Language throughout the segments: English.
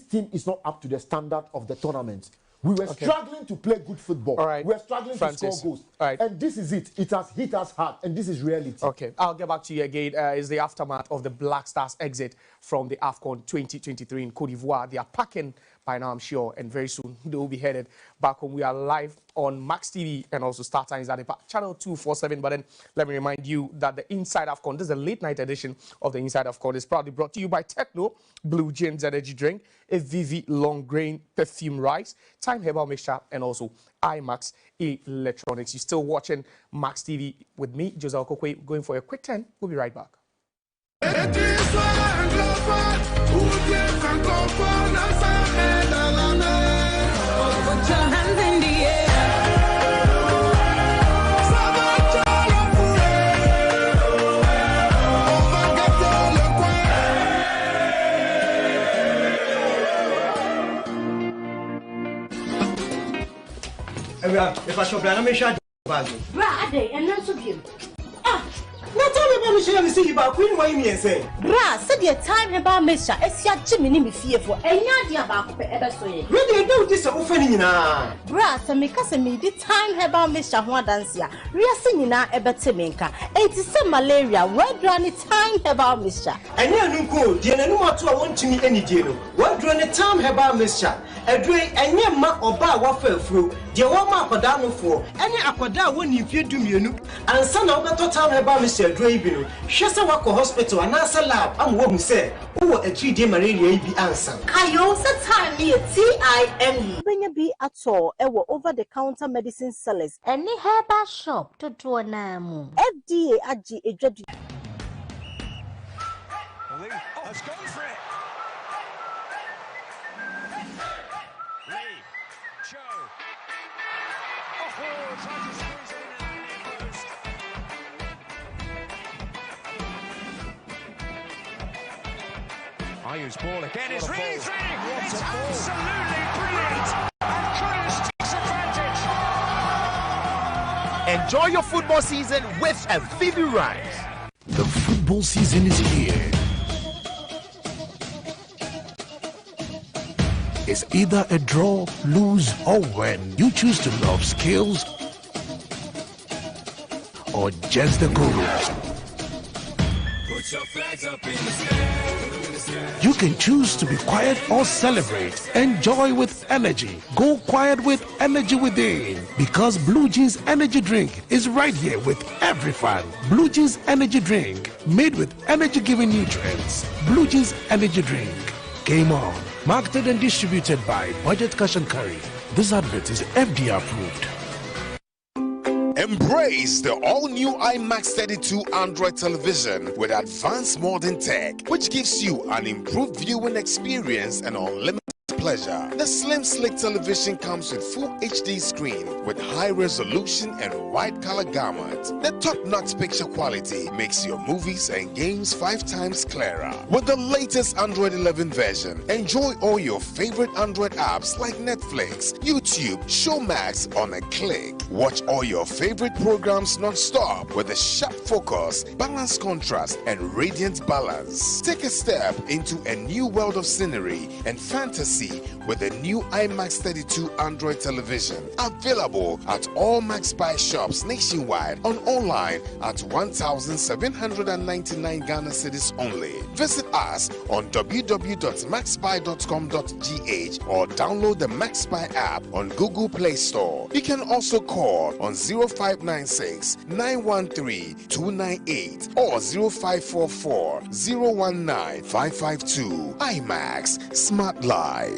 team is not up to the standard of the tournament. We were struggling to play good football. All right. We were struggling to score goals. All right. And this is it. It has hit us hard, and this is reality. Okay, I'll get back to you again. It's the aftermath of the Black Stars exit from the AFCON 2023 in Cote d'Ivoire. They are packing by now, I'm sure, and very soon they will be headed back home. We are live on Max TV and also Star Times at channel 247. But then let me remind you that the Inside AFCON, this is a late night edition of the Inside AFCON, is proudly brought to you by Techno, Blue Jeans Energy Drink, a VV Long Grain Perfume Rice, Time Herbal Mixture, and also IMAX Electronics. You're still watching Max TV with me, Jose Okokwe, going for a quick 10. We'll be right back. If I show plan, I'm going to show you. Brother, and not so good. Not tell me about see about Queen. Why me say? Bra, said your time about Mister. It's your Jimmy me fearful. And you're about ever so. Really, do this offending now. Bra, so me cousin me the time about Mister Juan Dancia. We are singing now about Temenka. It is some malaria. Where do time about Mister? And you know, dear, no more to I want to meet any deal. What do any time about Mister? A drink and your mark or bar waffle through. Dear, one mark or down for any aquada when you fear do you know. And son of the time about Mr. Draven. Shasta Wako Hospital and NASA lab. I'm what who said, who a 3-day malaria be answer. I also time me a TIME. When you be at all, over the counter medicine sellers. Any herbal shop to do an FDA AG a judge. Has gone for it. Lee, Joe. Oh, trying to squeeze in and it goes. Ayu's ball again. It's really thrilling. It's absolutely brilliant. And Cruz takes advantage. Enjoy your football season with a Vivi Rice. The football season is here. It's either a draw, lose, or win. You choose to love skills or just the goals. Put your flags up in the sky. You can choose to be quiet or celebrate. Enjoy with energy. Go quiet with energy within. Because Blue Jeans Energy Drink is right here with every fan. Blue Jeans Energy Drink, made with energy-giving nutrients. Blue Jeans Energy Drink. Game on. Marketed and distributed by Budget Cash and Carry. This advert is FDA approved. Embrace the all-new IMAX 32 Android television with advanced modern tech, which gives you an improved viewing experience and unlimited pleasure. The slim slick television comes with full HD screen with high resolution and wide color gamut. The top-notch picture quality makes your movies and games 5 times clearer. With the latest Android 11 version, enjoy all your favorite Android apps like Netflix, YouTube, Showmax on a click. Watch all your favorite programs non-stop with a sharp focus, balanced contrast, and radiant balance. Take a step into a new world of scenery and fantasy with the new IMAX 32 Android television, available at all Max Buy shops nationwide, on online at 1,799 Ghana cedis only. Visit us on www.maxbuy.com.gh or download the Max Buy app on Google Play Store. You can also call on 0596 913 298 or 0544 019 552. IMAX Smart Life.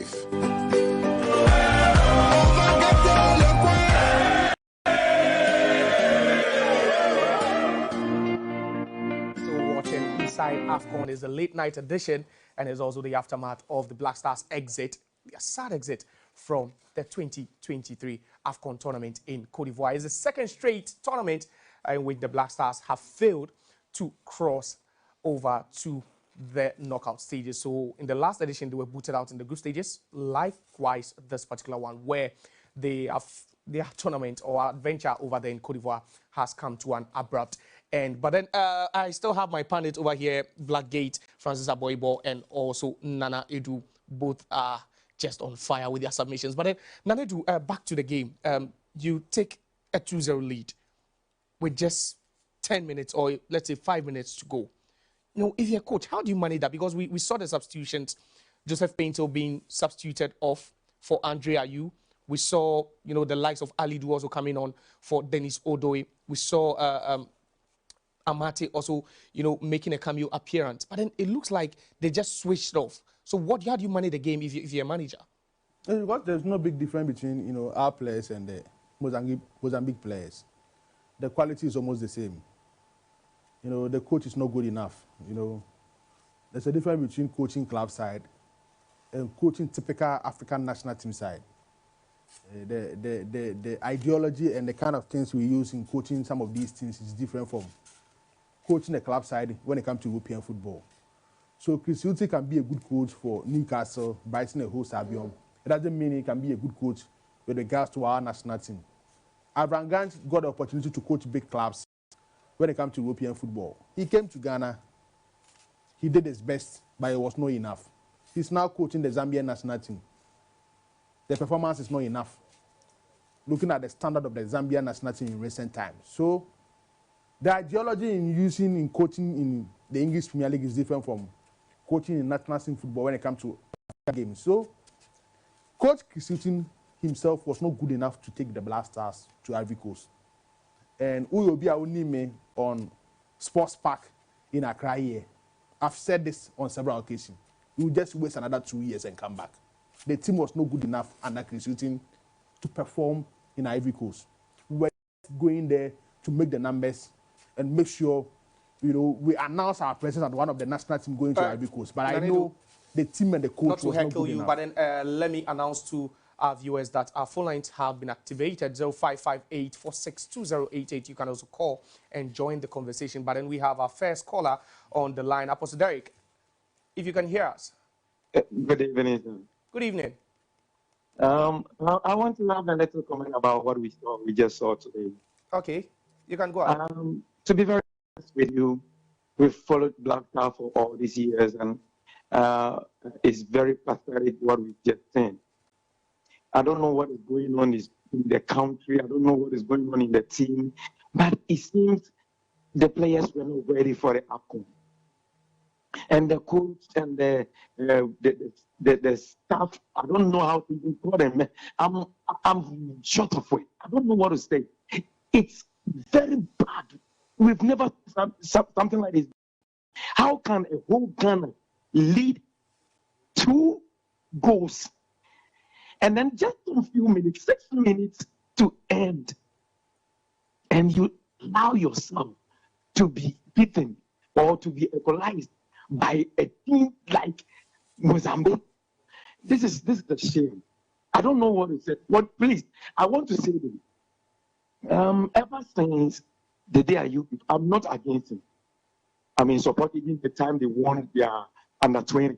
Watching Inside AFCON is a late night edition and is also the aftermath of the Black Stars exit, a sad exit from the 2023 AFCON tournament in Cote d'Ivoire. It's the second straight tournament in which the Black Stars have failed to cross over to the knockout stages. So in the last edition, they were booted out in the group stages. Likewise, this particular one, where their tournament or adventure over there in Cote d'Ivoire has come to an abrupt end. But then I still have my pundit over here, Blackgate, Francis Aboibo, and also Nana Edu both are just on fire with their submissions. But then, Nanedu, back to the game. You take a 2-0 lead with just 10 minutes or let's say 5 minutes to go. You know, if you're a coach, how do you manage that? Because we saw the substitutions, Joseph Painter being substituted off for Andre Ayew. We saw, you know, the likes of Ali Du also coming on for Dennis Odoye. We saw Amate also, you know, making a cameo appearance. But then it looks like they just switched off. So how do you manage the game if you're a manager? Because there's no big difference between, you know, our players and the Mozambique players. The quality is almost the same. You know, the coach is not good enough. You know, there's a difference between coaching club side and coaching typical African national team side. The ideology and the kind of things we use in coaching some of these things is different from coaching the club side when it comes to European football. So Chris Hughton can be a good coach for Newcastle, Brighton and host Albion. It doesn't mean he can be a good coach with regards to our national team. Abraham Gant got the opportunity to coach big clubs when it comes to European football. He came to Ghana, he did his best, but it was not enough. He's now coaching the Zambian national team. The performance is not enough, looking at the standard of the Zambian national team in recent times. So the ideology in coaching in the English Premier League is different from coaching in national team football when it comes to games. So Coach Chris Hughton himself was not good enough to take the Black Stars to Ivory Coast. And Uyobi Aunime on Sports Park in Accra here. I've said this on several occasions. We will just waste another 2 years and come back. The team was not good enough under Chris Hughton to perform in Ivory Coast. We were going there to make the numbers and make sure, you know, we announce our presence as one of the national team going to Ivory Coast. But I know the team and the coach was not good enough. But then let me announce to our viewers that our phone lines have been activated, 0558-462088. You can also call and join the conversation. But then we have our first caller on the line, Apostle Derek. If you can hear us. Good evening, sir. Good evening. I want to have a little comment about what we just saw today. Okay, you can go ahead. To be very honest with you, we've followed Black Star for all these years, and it's very pathetic what we've just seen. I don't know what is going on in the country. I don't know what is going on in the team, but it seems the players were not ready for the AFCON. And the coach and the staff, I don't know how to even call them. I'm short of it. I don't know what to say. It's very bad. We've never done something like this. How can a whole Ghana lead 2 goals and then just a few minutes, 6 minutes to end, and you allow yourself to be beaten or to be equalized by a team like Mozambique? This is a shame. I don't know what to say. What, please, I want to say this. Ever since the day I'm not against him. I mean, supporting the time they won their under 20.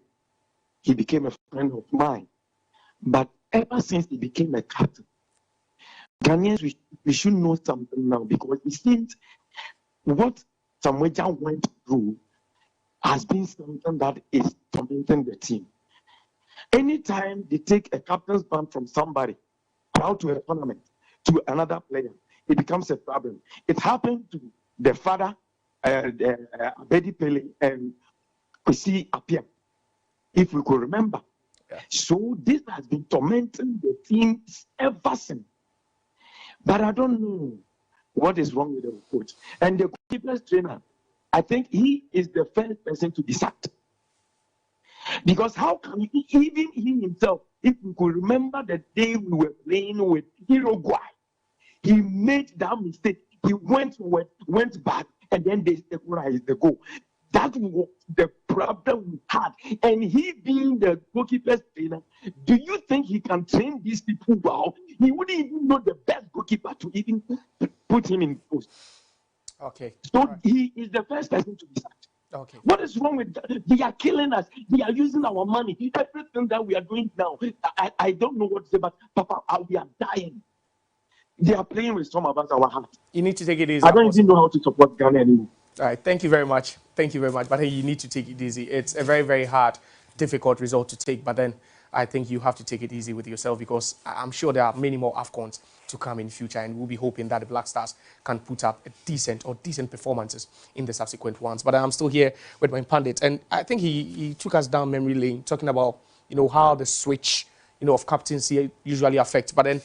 He became a friend of mine. But ever since he became a captain, Ghanaians, we should know something now, because it seems what Samuel went through has been something that is tormenting the team. Anytime they take a captain's band from somebody out to a tournament to another player, it becomes a problem. It happened to the father, Abedi Pele, and Kwesi Appiah, if we could remember. Yeah. So this has been tormenting the team ever since. But I don't know what is wrong with the coach. And the goalkeeper's trainer, I think he is the first person to be sacked. Because how can he, even he himself, if we could remember the day we were playing with Uruguay, he made that mistake. He went back, and then they equalized the goal. That was the problem we had. And he being the goalkeeper's trainer, do you think he can train these people well? He wouldn't even know the best goalkeeper to even put him in post. Okay. So right. He is the first person to be sacked. Okay. What is wrong with that? They are killing us. They are using our money. Everything that we are doing now, I don't know what to say, but Papa, we are dying. They are playing with some of us, our heart. You need to take it easy. I don't even know how to support Ghana anymore. All right. Thank you very much. Thank you very much. But hey, you need to take it easy. It's a very, very hard difficult result to take, but then I think you have to take it easy with yourself because I'm sure there are many more AFCONs to come in future, and we'll be hoping that the Black Stars can put up a decent performances in the subsequent ones. But I'm still here with my pundit, and I think he took us down memory lane, talking about, you know, how the switch, you know, of captaincy usually affects. But then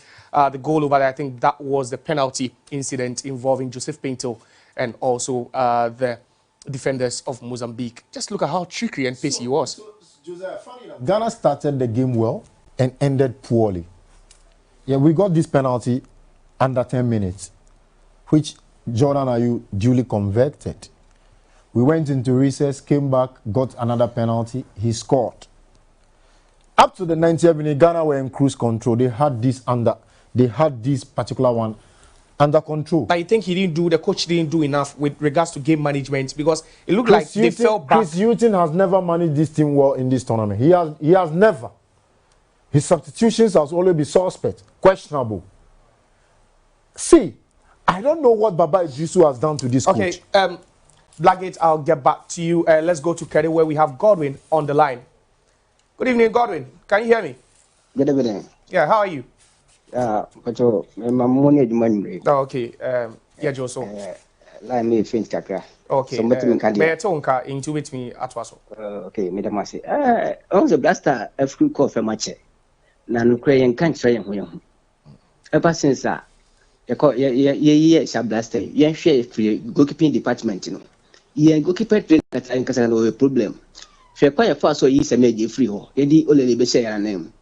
the goal over there, I think that was the penalty incident involving Joseph Pinto and also the defenders of Mozambique. Just look at how trickery and pacey he was. Ghana started the game well and ended poorly. Yeah, we got this penalty under 10 minutes, which Jordan Ayew duly converted. We went into recess, came back, got another penalty. He scored. Up to the 90th minute, Ghana were in cruise control. They had this particular one under control. I think the coach didn't do enough with regards to game management, because it looked like they fell back. Chris Hughton has never managed this team well in this tournament. He has never. His substitutions has always been suspect, questionable. See, I don't know what Baba Idrisu has done to this coach. Okay, Blackgate, I'll get back to you. Let's go to Kere, where we have Godwin on the line. Good evening, Godwin. Can you hear me? Good evening. Yeah, how are you? But okay. Yeah, Joso. Let me finish kakra. Okay. Betonka into with me at Waso. Okay, Madam Massey. On the blaster, a free call for match. Nan Crayon can't try him. Ever since that, shall blaster. Yen share free goalkeeping department, you know. Yen goalkeeper train that I can have a problem. Fair quite fast so is a major free hole. Eddie only be say a name.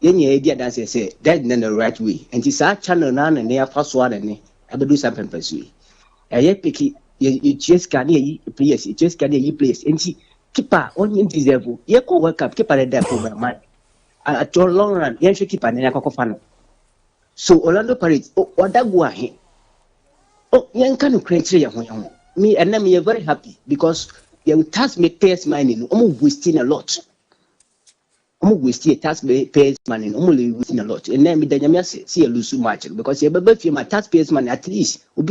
Any idea that say that's not the right way. And it's our channel now and they are password and I do something pursue. A ye picky, you just can't hear place, you just can't hear place. And she keeper only deserve. Ye co work up, keep a death over man. At your long run, yen should keep an acofano. So Orlando Paris, or that guahe. Oh, young can create me and I'm very happy because you task me payers mining, almost wasting a lot. Almost wasting task payers money, only wasting a lot. And then me the see a lose much because you better feel my taxpayers money at least will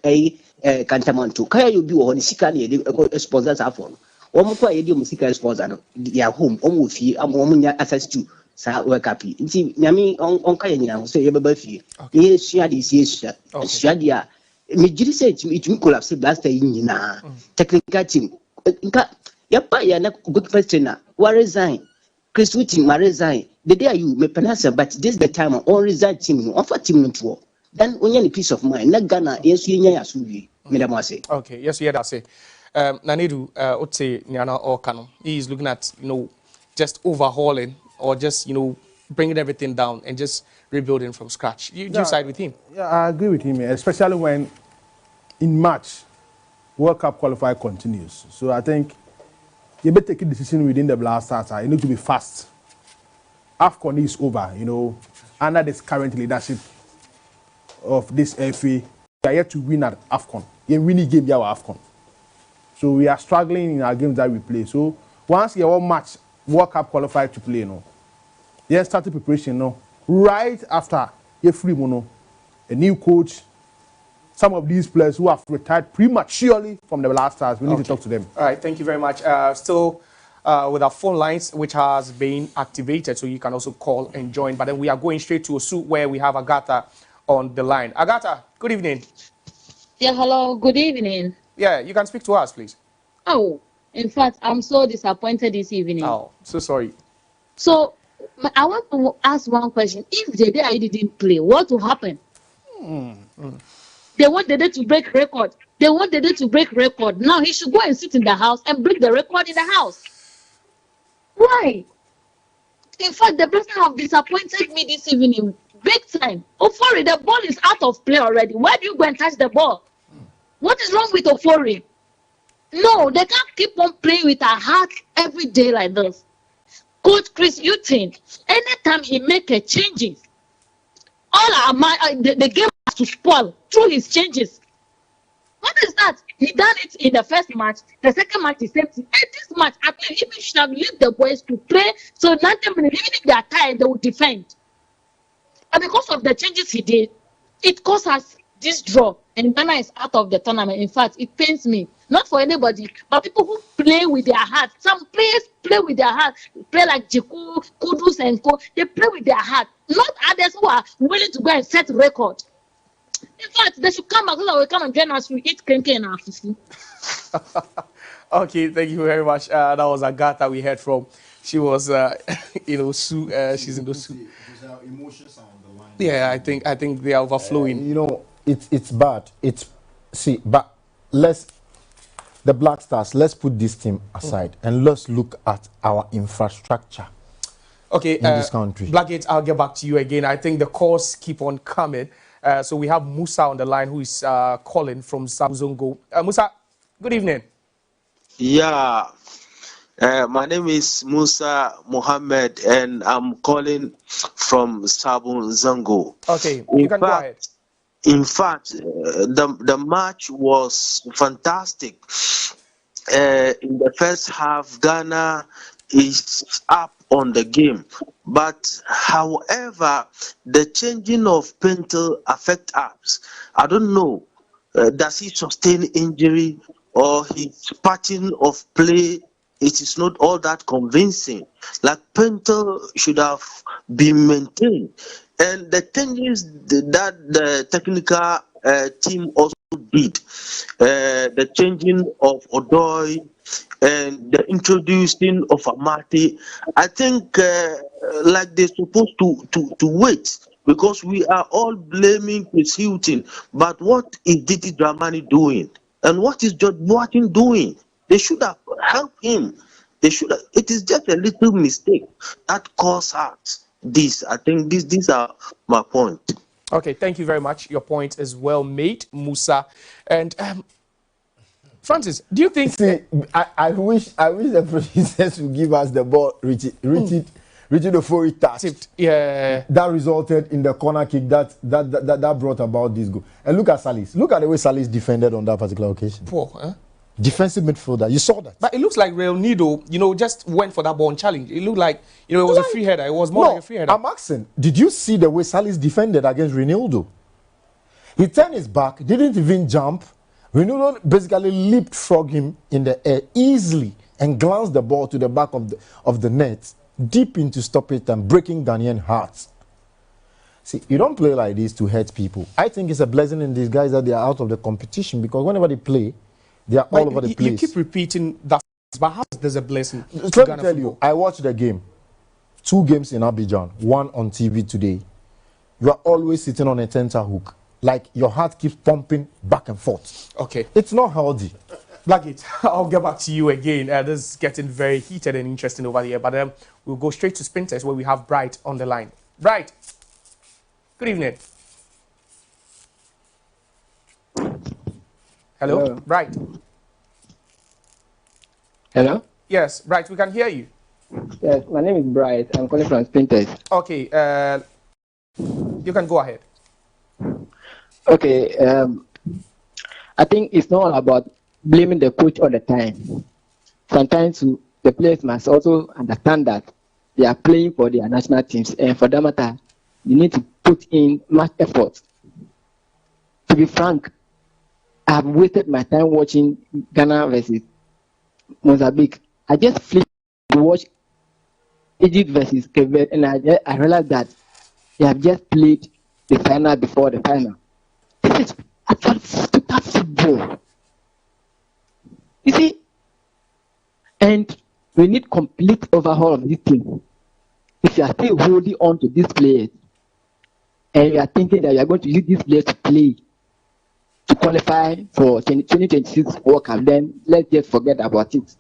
be a cantamanto. Can you be on the Sikani sponsors are for? Almost quite a musical sponsor. They are home, almost fee, I'm woman access to. Sa work happy. Nti nyame on kaya so ye baba fie. Ye sua de sie sua dia. Me giri say it collapse blaster nyina. Technical team. Nka ya pa ya na good trainer. Wa resign. Chris Whitting ma resign. The day you me penasa but this the time on resign team on for team no. Then only peace of mind. Na Ghana yesu nya ya so wi. Me da mo say. Okay, yes we hear that say. Nanedu Otse Nyana Okano. He is looking at, you know, just overhauling or just, you know, bringing everything down and just rebuilding from scratch. You side with him? Yeah, I agree with him, especially when in March, World Cup qualifier continues. So I think you better take a decision within the Black Stars. You need to be fast. AFCON is over, you know, under this current leadership of this FA. We are yet to win at AFCON. We winning game, we are AFCON. So we are struggling in our games that we play. So once you have match, World Cup qualified to play, you know. Then started preparation, no. Right after a free mono, a new coach, some of these players who have retired prematurely from the Black Stars, we need to talk to them. All right, thank you very much. Still with our phone lines, which has been activated, so you can also call and join. But then we are going straight to Osu, where we have Agatha on the line. Agatha, good evening. Yeah, hello, good evening. Yeah, you can speak to us, please. Oh, in fact, I'm so disappointed this evening. Oh, so sorry. So, I want to ask one question. If the day I didn't play, what will happen? They want the day to break record. They want the day to break record. Now he should go and sit in the house and break the record in the house. Why? In fact, the person have disappointed me this evening, big time. Ofori, the ball is out of play already. Why do you go and touch the ball? What is wrong with Ofori? No, they can't keep on playing with our heart every day like this. Coach Chris Hughton, anytime he make a changes, the game has to spoil through his changes. What is that? He done it in the first match, the second match, the same thing. And this match, I believe he should have left the boys to play, so 90 minutes, even if they are tired, they will defend. And because of the changes he did, it cost us this draw, and Ghana is out of the tournament. In fact, it pains me. not for anybody, but people who play with their heart. Some players play with their heart, play like Jiku, Kudus, and Co. They play with their heart, not others who are willing to go and set record. In fact, they should come back so that we come and join us. We eat kenke and afufu. Okay, thank you very much. That was Agatha we heard from. She was, she's in the Sue. Emotions are on the line. Yeah, I think they are overflowing. It's bad. But the Black Stars, let's put this team aside and let's look at our infrastructure. Okay, in this country. Blackgate, I'll get back to you again. I think the calls keep on coming. So we have Musa on the line who is calling from Sabuzongo. Musa, good evening. Yeah, my name is Musa Mohammed and I'm calling from Sabuzongo. Okay, you can go ahead. In fact, the match was fantastic. In the first half, Ghana is up on the game, but however, the changing of Pinto affect us. I don't know. Does he sustain injury or his pattern of play? It is not all that convincing. Like Pinto should have been maintained. And the thing is that the technical team also did. The changing of Odoi and the introducing of Amati. I think like they're supposed to wait, because we are all blaming Chris Hilton. But what is Didi Dramani doing? And what is George Boateng doing? They should have helped him. They should have. It is just a little mistake that caused us this. I think these are my point. Okay, thank you very much. Your point is well made, Musa. And Francis, do you think? See, I wish the producers would give us the ball, Richie Ofori touched. Yeah. That resulted in the corner kick that brought about this goal. And look at Salis. Look at the way Salis defended on that particular occasion. Poor, huh? Defensive midfielder. You saw that. But it looks like Real Nido, just went for that ball and challenge. It looked like, it was a free header. It was more like a free header. I'm asking, did you see the way Salis defended against Ronaldo? He turned his back, didn't even jump. Ronaldo basically leapfrogged him in the air easily and glanced the ball to the back of the net, deep into stop it and breaking Ghanaian hearts. See, you don't play like this to hurt people. I think it's a blessing in disguise that they are out of the competition, because whenever they play, they are all over the place. You keep repeating that, but how is this a blessing? Let me tell you, I watched the game. 2 games in Abidjan, 1 on TV today. You are always sitting on a tenterhook. Like your heart keeps pumping back and forth. Okay. It's not healthy. Blackgate, I'll get back to you again. This is getting very heated and interesting over here. But we'll go straight to Sprinters, where we have Bright on the line. Bright, good evening. Hello? Bright. Hello? Yes, Bright, we can hear you. Yes, my name is Bright. I'm calling from Sprinters. Okay, you can go ahead. Okay, I think it's not all about blaming the coach all the time. Sometimes the players must also understand that they are playing for their national teams, and for that matter, you need to put in much effort. To be frank, I have wasted my time watching Ghana versus Mozambique. I just flipped to watch Egypt versus Cape Verde, and I realized that they have just played the final before the final. This is actually total football. You see, and we need complete overhaul of this team. If you are still holding on to these players, and you are thinking that you are going to use these players to play, to qualify for 2026 World Cup, then let's just forget about it.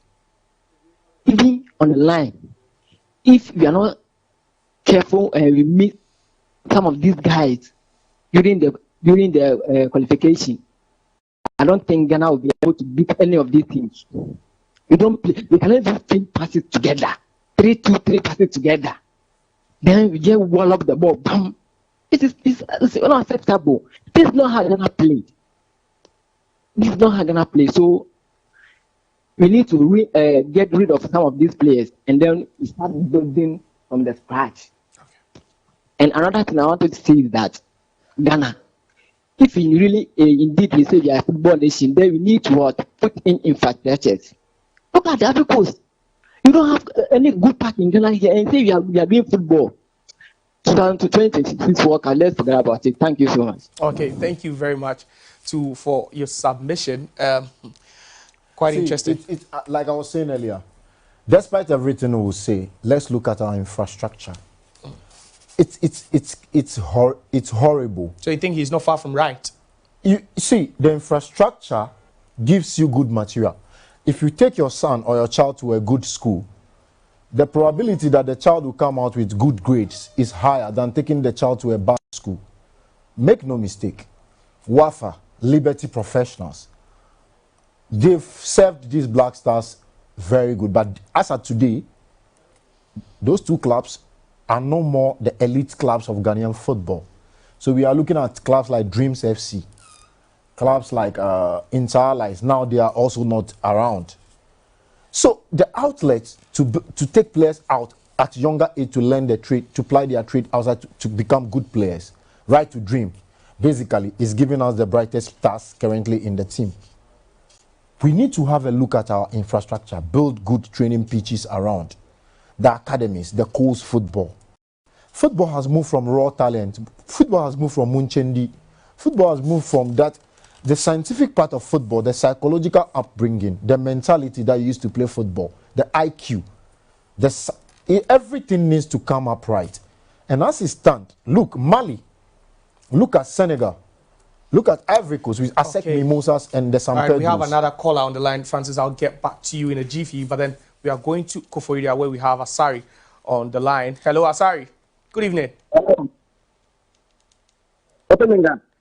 Even on the line, if we are not careful and we meet some of these guys during the qualification, I don't think Ghana will be able to beat any of these teams. We don't play. We cannot even play passes together. 3-2-3 passes together. Then we just wall up the ball. Bam. It's unacceptable. This is not how Ghana played. This is not how Ghana play. So we need to get rid of some of these players, and then we start building from the scratch. Okay. And another thing I wanted to say is that Ghana, if we really indeed we say we are a football nation, then we need to put in infrastructures. Look at the Ivory Coast. You don't have any good park in Ghana here and say we are doing football. 2026 World Cup, let's forget about it. Thank you so much. Okay, thank you very much for your submission. Quite interesting. It's like I was saying earlier, despite everything we will say, let's look at our infrastructure. It's horrible. So you think he's not far from right? You see, the infrastructure gives you good material. If you take your son or your child to a good school, the probability that the child will come out with good grades is higher than taking the child to a bad school. Make no mistake, WAFA, Liberty Professionals, they've served these Black Stars very good. But as of today, those two clubs are no more the elite clubs of Ghanaian football. So we are looking at clubs like Dreams FC, clubs like Interallies. Now they are also not around. So the outlets to take players out at younger age to learn their trade, to apply their trade outside to become good players, right to dream, basically is giving us the brightest stars currently in the team. We need to have a look at our infrastructure, build good training pitches around the academies, the coast football. Football has moved from raw talent. Football has moved from Munchendi. Football has moved from that. The scientific part of football, the psychological upbringing, the mentality that you used to play football, the IQ, everything needs to come up right. And as it stands, look, Mali, look at Senegal, look at Ivory Coast with Asec Mimosas and the San Pedros. We have another caller on the line, Francis. I'll get back to you in a jiffy, but then we are going to Koforidua where we have Asari on the line. Hello, Asari. Good evening.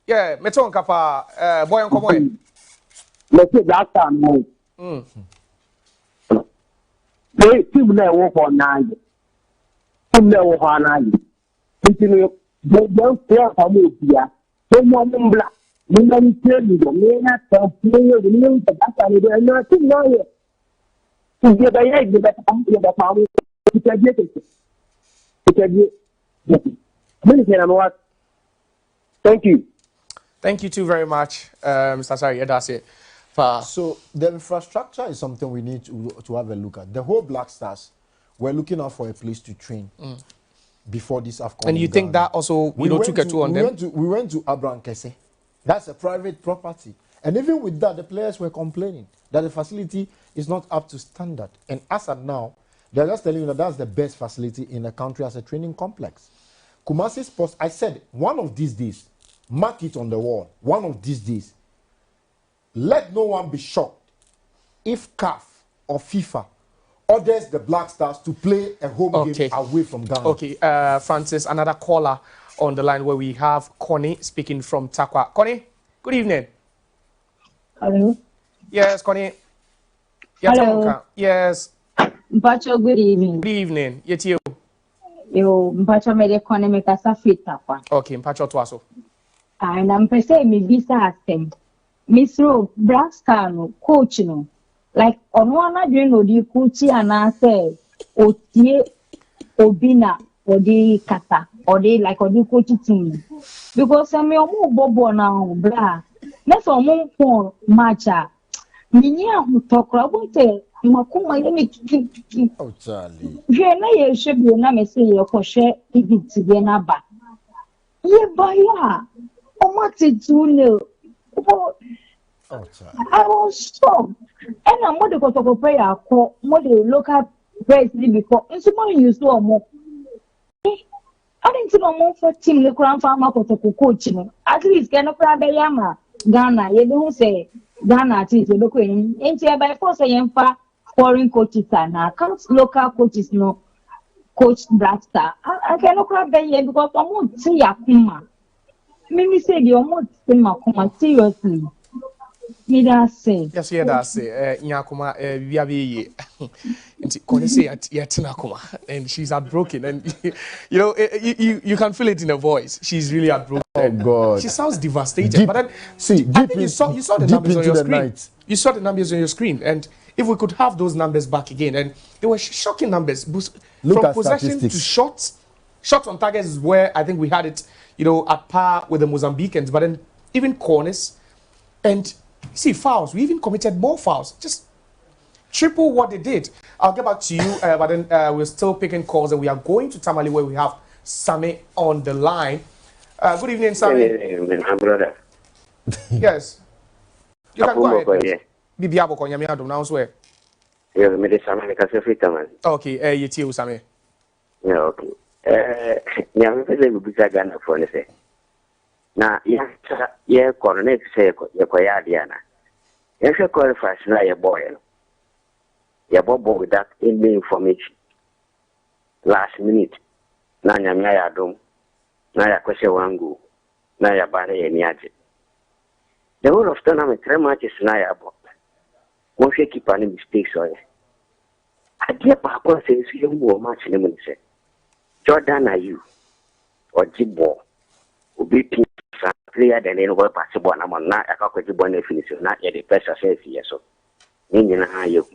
Yeah, Meton Kapa, boy on Komoy. Let's get that time. They team there work for 9. Team there work for 9. Continue. They don't care for me here. They want them black. They don't tell you. They not tell you. They don't tell you. They are not know you. To get the egg, you better come to the family. You can get it. You can get it. Thank you. Thank you too very much, Mr. Sari. Yeah, that's it. So the infrastructure is something we need to have a look at. The whole Black Stars, we're looking out for a place to train before this AFCON. And you think that also, took a tour on them? We went to Abraham Kese. That's a private property. And even with that, the players were complaining that the facility is not up to standard. And as of now, they're just telling you that that's the best facility in the country as a training complex. Kumasi Sports, I said, one of these days, mark it on the wall. One of these days, let no one be shocked if CAF or FIFA orders the Black Stars to play a home game away from Ghana. Okay, Francis, another caller on the line where we have Connie speaking from Takwa. Connie, good evening. Hello. Yes, Connie. Hello. Yes. Mpacho, good evening. Good evening. Yet you. Yo, Mpacho made economic as a fit Takwa. Okay, Mpacho Twaso. And I'm saying me visa asking. Miss Ro, Black Star no, coach no. Like on one I don't know the coach and I say Otie Obina or the kata or the like or the coach team. Because I'm your more bobo now, blah. That's all more matcha. Minya who talk about it. Makuma yemi oh Charlie. Jena ye should be na me say your koshe even to be na ba. Ye baya. I was shocked. And I'm going to go to prayer. More the local press before. And someone used to more. I didn't know more for team the crown farmer to coaching. At least can of Yama Ghana. You don't say Ghana is the local. Ain't here by force a foreign coaches and can't local coaches no coach Black Star. I cannot grab here because I won't see a kuma. Mimi said you're not saying Makuma seriously. Me that say. Yes, yeah, that's it. Nyakuma, we have a and she's heartbroken, and you know, you can feel it in her voice. She's really heartbroken. Oh God, she sounds devastated. But then, see, I think you saw the numbers on your screen. You saw the numbers on your screen, and if we could have those numbers back again, and they were shocking numbers. From possession to shots on targets is where I think we had it. You know, at par with the Mozambicans, but then even corners, and See, fouls. We even committed more fouls. Just triple what they did. I'll get back to you, but then we're still picking calls, and we are going to Tamale where we have Sami on the line. Good evening, Sami. My brother. Yes. You can go ahead. Yeah. Bibi Aboko, Nyami Adom, now swear. Yeah, me de Sami because free man. Okay, you too, Sami. Yeah, okay. Nyami pese bubisa Ghana for ne say. Na ya coordinate say ya kwa ya diana. Ya she qualify na ya boy. Ya bobo without any information. Last minute. Na Nyami ya Adom. Na ya kwese wangu. Na ya bare ya niaje. The whole of tournament 3 matches na ya bo. One shake keep any mistakes on it. I get back on says you will match in a say. Jordan are you or Jibbo will be player than any world possible. I'm not a cockroach born definition, not yet the best says yes. So, in you.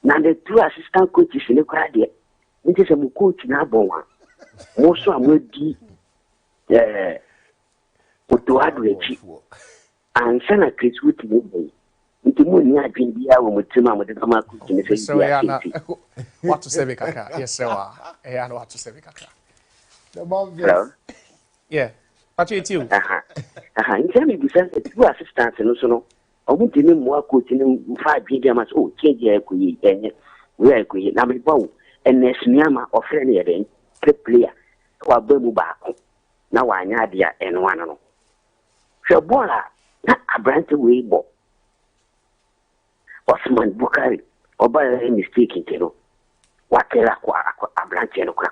Now, the 2 assistant coaches in the crowd yet. It is a coach in Aboma. Also, I'm going to do average. And Sana Chris with me. Nti mo ni adwen bia wo mutima mo de ma ku tini se bia what to say kaka yes sir I know what to say kaka the mom yeah what you too nti me bisa two assistants no so no omo tini mo coach ni fa adwen bia ma so change ya ku yi enye we ya ku yi na me bawo enesniama ofre ne yeden player wa ba mu ba ko na wa anya dia enwa no hwe bola na abrante we bo Osman Bukari, oba mistake intero. Wakela kwa abranche no kra.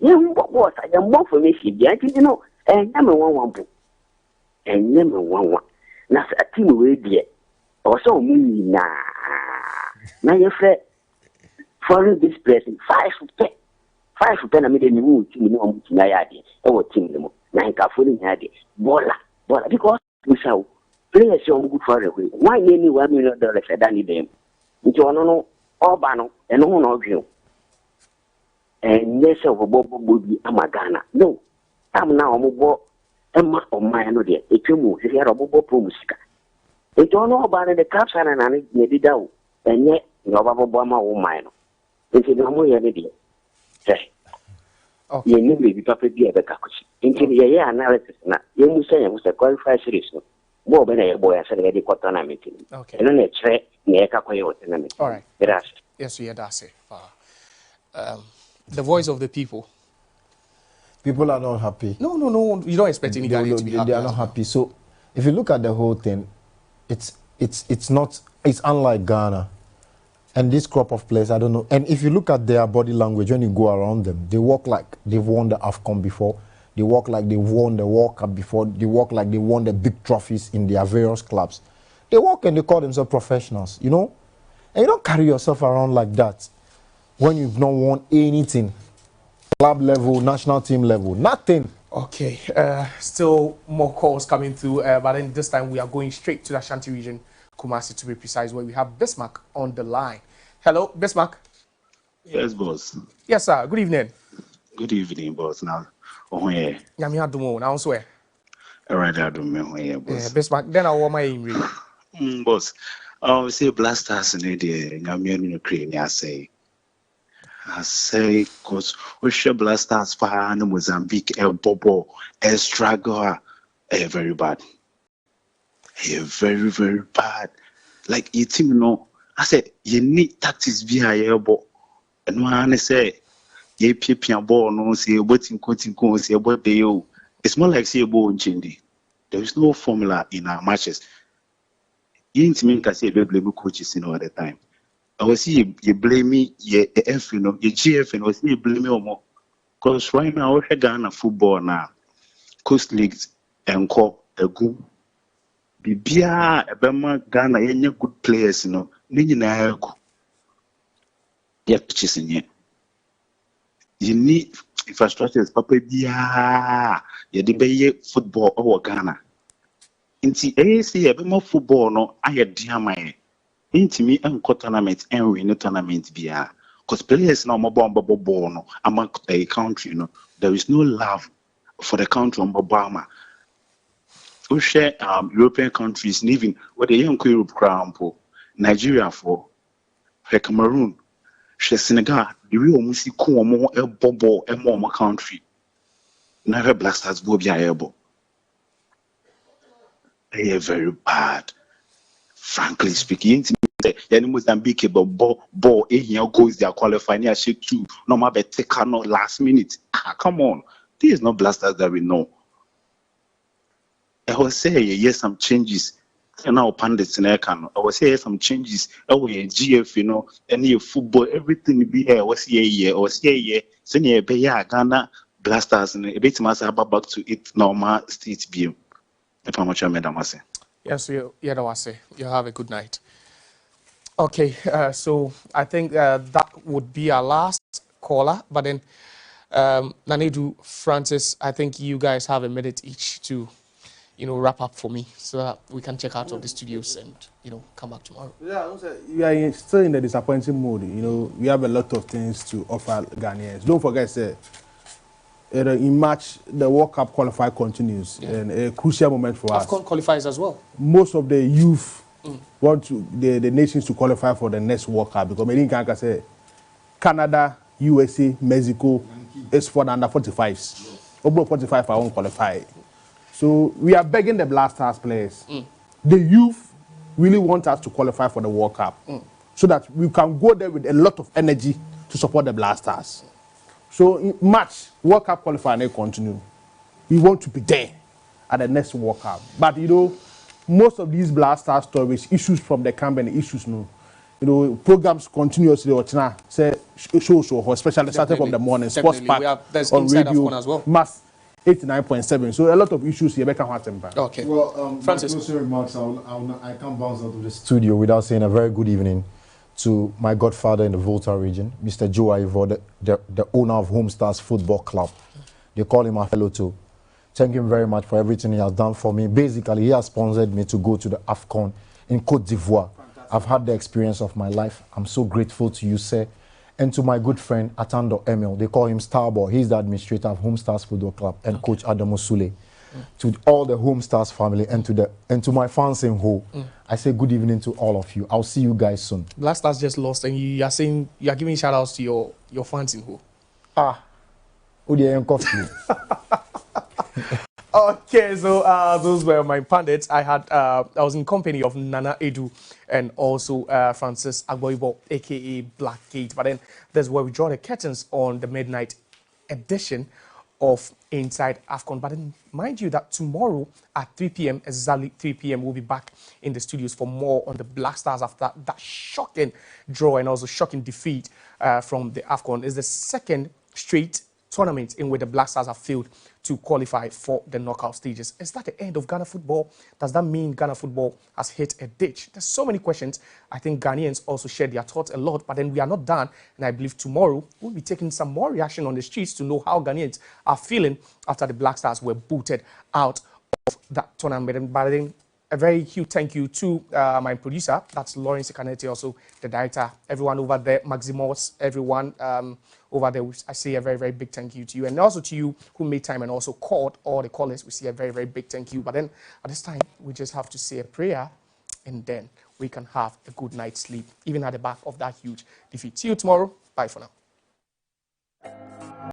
Ye mbo boss, ya mbo for me si bia nti no, nyame wanwampo. Nyame wanwa. Na sa team we die. O so mu na. Na ye fre foreign this person 5 na me de ni mu team ni omu tina ya de. E wo team ni mo. Na nka fo ni ya de. Bola because we shall players young good for away. Why any $1 million at any them? Into no Obano and no of you. And yes, of Bobo would be Amagana. No, I'm now Mobo Emma or my no dear. It will move here a Bobo Promusica. It don't know about the caps and an Nedidao, and yet no Bama or mine. It's no more any say. You knew me, Papa Dear Beccacush. Into the year analysis, you must say I was a qualified series. More than a boy, I said, I got tournament. Okay. And then a tray near Kakoyo tournament. All right. Yes, we are that's it. The voice of the people. People are not happy. No. You don't expect any guy to be happy. They are not happy. So, if you look at the whole thing, it's unlike Ghana. And this crop of players, I don't know. And if you look at their body language, when you go around them, they walk like they've won the AFCON before. They walk like they won the World Cup before. They walk like they won the big trophies in their various clubs. They walk and they call themselves professionals, you know? And you don't carry yourself around like that when you've not won anything. Club level, national team level, nothing. Okay, still more calls coming through, but then this time we are going straight to the Ashanti region, Kumasi to be precise, where we have Bismarck on the line. Hello, Bismarck. Yes, boss. Yes, sir. Good evening. Good evening, boss. Now, yeah. Nyami adumo now swear. Alright, I don't know where, boss. Bismarck. Then I want my imri. Boss. I say blasters in the Nyami no cream. I say, cause we share blasters for Mozambique, El Bobo, El struggle, very bad. Very, very bad. Like you think, I say you need tactics via elbow, and one say. Ye pipian ball no say waiting coating say about the it's more like say a ball chindi. There is no formula in our matches. You ain't mean to say blame coaches all the time. I will see you blame me, ye F, your GF, and was you blame me more. Because right now we're Ghana football now. Coast leagues and call a good Bibia Ebema Ghana any good players, Nini na pitches in here. You need infrastructure is papa dia you debate football or Ghana. Inti AC a bit more football no I dear my inti me and tournament and win tournament bia because players now more bomb ball no among a country there is no love for the country on Obama. we share European countries, and even where the young Europe crown, Nigeria for Cameroon, she Senegal, the real almost equal more a bubble and more country. Never Black Stars will be able. They are very bad. Frankly speaking, in Mozambique, but ball here goes their qualifying near shake two. No matter take no last minute. Come on, this is not Black Stars that we know. I was saying yes, some changes. And now pundits in Aircan. I was saying some changes. Oh, yeah, GF, you know, any football, everything be here. Was here, was here. So near Beya, Ghana, Blasters, and a bit mass back to its normal state view. If I'm much a madam, I say. Yes, you have a good night. Okay, so I think that would be our last caller. But then, Nanedu, Francis, I think you guys have a minute each to, wrap up for me so that we can check out of the studios and, come back tomorrow. Yeah, we are still in the disappointing mood. We have a lot of things to offer Ghanaians. Don't forget, in March, the World Cup qualifier continues, and a crucial moment for us. AFCON qualifies as well. Most of the youth want the nations to qualify for the next World Cup because many can say Canada, USA, Mexico is for the under 45s. Over 45 I won't qualify. So we are begging the Black Stars players. The youth really want us to qualify for the World Cup so that we can go there with a lot of energy to support the Black Stars. So in March, World Cup qualifier may continue. We want to be there at the next World Cup. But most of these Black Star stories, issues from the camp and issues, programs continuously or say shows especially starting from the morning, Sports Park on radio as well. Mass 89.7. So a lot of issues here. Okay. Well, Francis. My closing remarks, I can't bounce out of the studio without saying a very good evening to my godfather in the Volta region, Mr. Joe Ivor, the owner of Home Stars Football Club. They call him a fellow too. Thank him very much for everything he has done for me. Basically, he has sponsored me to go to the AFCON in Côte d'Ivoire. I've had the experience of my life. I'm so grateful to you, sir. And to my good friend, Atando Emil. They call him Starboy. He's the administrator of Home Stars Football Club and Coach Adamo Sule. To all the Home Stars family and to my fans in Ho, I say good evening to all of you. I'll see you guys soon. Black Stars just lost, and you are saying you are giving shout outs to your fans in Ho. Okay, so those were my pundits. I was in company of Nana Edu and also Francis Agboibo, aka Blackgate. But then that's where we draw the curtains on the midnight edition of Inside AFCON. But then mind you that tomorrow at 3 p.m, exactly 3 p.m, we'll be back in the studios for more on the Black Stars after that shocking draw and also shocking defeat from the AFCON. It's the second straight tournament in which the Black Stars have failed to qualify for the knockout stages. Is that the end of Ghana football? Does that mean Ghana football has hit a ditch? There's so many questions. I think Ghanaians also share their thoughts a lot, but then we are not done. And I believe tomorrow we'll be taking some more reaction on the streets to know how Ghanaians are feeling after the Black Stars were booted out of that tournament. But then a very huge thank you to my producer, that's Lawrence Kanete, also the director, everyone over there, Maximus, everyone over there. I say a very, very big thank you to you. And also to you who made time and also called all the callers. We say a very, very big thank you. But then at this time, we just have to say a prayer and then we can have a good night's sleep, even at the back of that huge defeat. See you tomorrow. Bye for now.